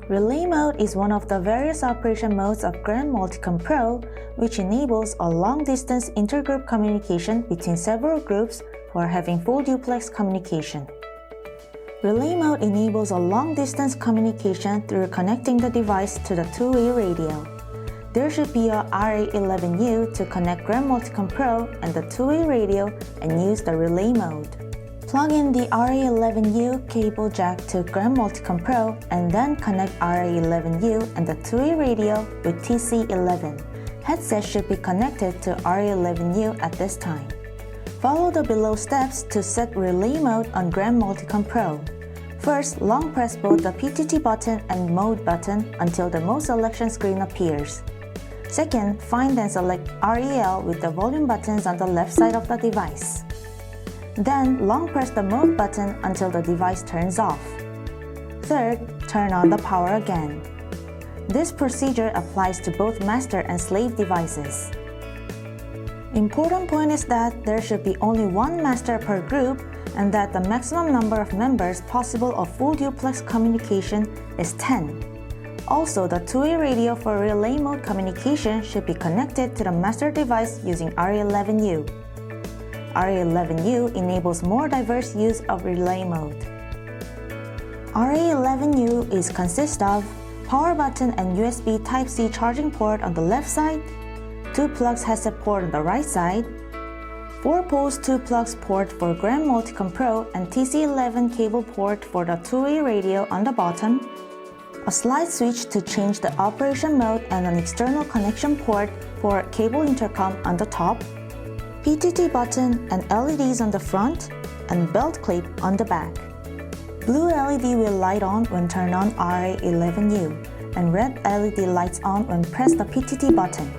Relay mode is one of the various operation modes of GrandMulticomPro, which enables a long-distance intergroup communication between several groups who are having full duplex communication. Relay mode enables a long-distance communication through connecting the device to the two-way radio. There should be a RA11U to connect GrandMulticomPro and the two-way radio and use the relay mode. Plug in the RA11U cable jack to GrandMulticomPro and then connect RA11U and the two-way radio with TC11. Headset should be connected to RA11U at this time. Follow the below steps to set relay mode on GrandMulticomPro. First, long press both the PTT button and mode button until the mode selection screen appears. Second, find and select REL with the volume buttons on the left side of the device. Then, long press the mode button until the device turns off. Third, turn on the power again. This procedure applies to both master and slave devices. Important point is that there should be only one master per group and that the maximum number of members possible of full duplex communication is 10. Also, the two-way radio for relay mode communication should be connected to the master device using RA11U. RA11U enables more diverse use of relay mode. RA11U consists of power button and USB Type-C charging port on the left side, 2 plugs headset port on the right side, 4 poles 2 plugs port for GrandMulticomPro and TC11 cable port for the two-way radio on the bottom, a slide switch to change the operation mode and an external connection port for cable intercom on the top, PTT button and LEDs on the front, and belt clip on the back. Blue LED will light on when turned on RA11U, and red LED lights on when press the PTT button.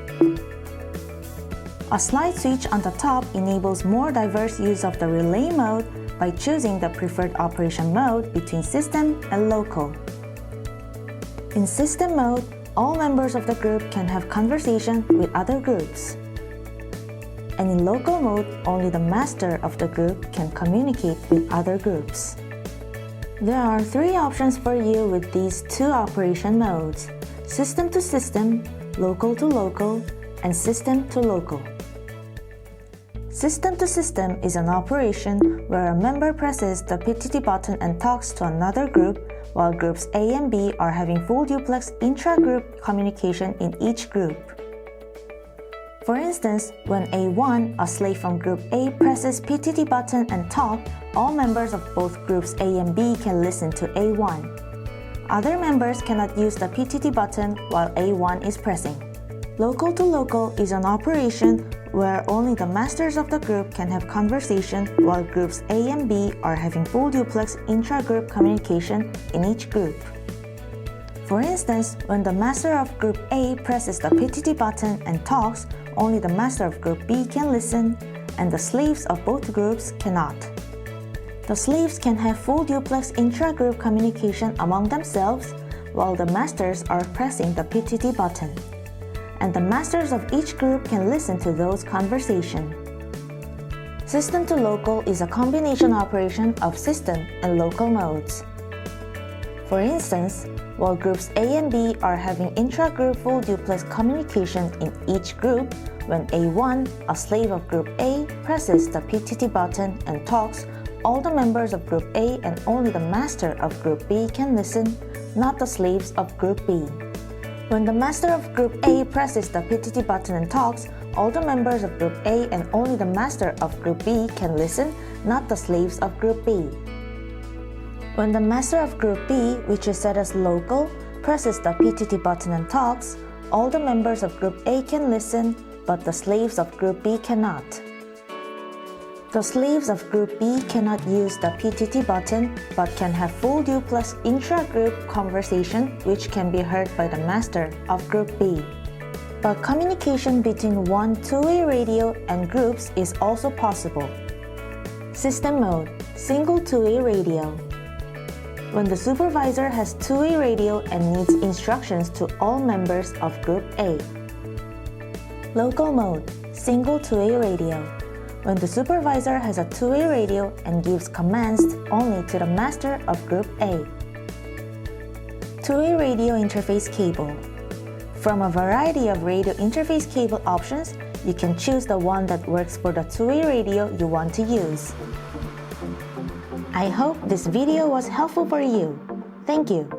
A slide switch on the top enables more diverse use of the relay mode by choosing the preferred operation mode between system and local. In system mode, all members of the group can have conversation with other groups. And in local mode, only the master of the group can communicate with other groups. There are 3 options for you with these 2 operation modes: system to system, local to local, and system to local. System to system is an operation where a member presses the PTT button and talks to another group while groups A and B are having full duplex intra-group communication in each group. For instance, when A1, a slave from group A, presses PTT button and talk, all members of both groups A and B can listen to A1. Other members cannot use the PTT button while A1 is pressing. Local to local is an operation where only the masters of the group can have conversation while groups A and B are having full duplex intra-group communication in each group. For instance, when the master of group A presses the PTT button and talks, only the master of group B can listen, and the slaves of both groups cannot. The slaves can have full duplex intra-group communication among themselves while the masters are pressing the PTT button. And the masters of each group can listen to those conversations. System to local is a combination operation of system and local modes. For instance, while groups A and B are having intra-group full duplex communication in each group, when A1, a slave of group A, presses the PTT button and talks, all the members of group A and only the master of group B can listen, not the slaves of group B. When the master of group A presses the PTT button and talks, all the members of group A and only the master of group B can listen, not the slaves of group B. When the master of group B, which is set as local, presses the PTT button and talks, all the members of group A can listen, but the slaves of group B cannot. The slaves of group B cannot use the PTT button, but can have full duplex intra-group conversation which can be heard by the master of group B. But communication between one two-way radio and groups is also possible. System mode, single two-way radio. When the supervisor has two-way radio and needs instructions to all members of group A. Local mode, single two-way radio. When the supervisor has a two-way radio and gives commands only to the master of group A. two-way radio interface cable. From a variety of radio interface cable options, you can choose the one that works for the two-way radio you want to use. I hope this video was helpful for you. Thank you.